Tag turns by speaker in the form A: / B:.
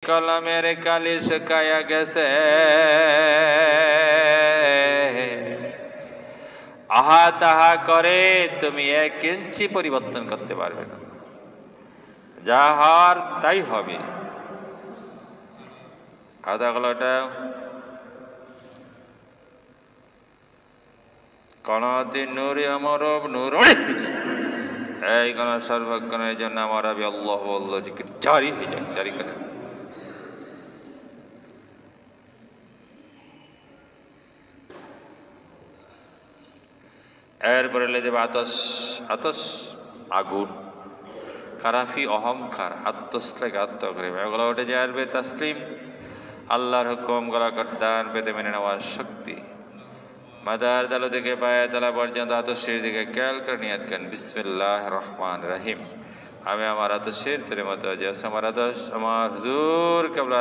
A: কলমের কালি শুকায়া গেছে, আহা তাহা করে তুমি 1 ইঞ্চি পরিবর্তন করতে পারবে না। যা হওয়ার তাই হবে। কথা হলোটা কনাতি নূরে আমার নূর এই কোন সর্বক্ষণের জন্য আমার আবি আল্লাহ আল্লাহ জিকির জারি হয়ে যায়, জারি করে। এরপরে লেগে আতস, আতস আগুন, কারাফি অহংকার, আত্মস থেকে আত্মগ্রেম, এগুলো উঠে যায় আসবে তাসলিম, আল্লাহর হুকুম গলা করতান পেতে মেনে নেওয়ার শক্তি। মাথার তালু থেকে পায়ে তলা পর্যন্ত আতসের দিকে খেয়াল করে নিয়াত করেন, বিসমিল্লাহ রহমান রহিম। আমি আমার আতসের তেরে মতো যে আমার আতস আমার হুজুর কেবলা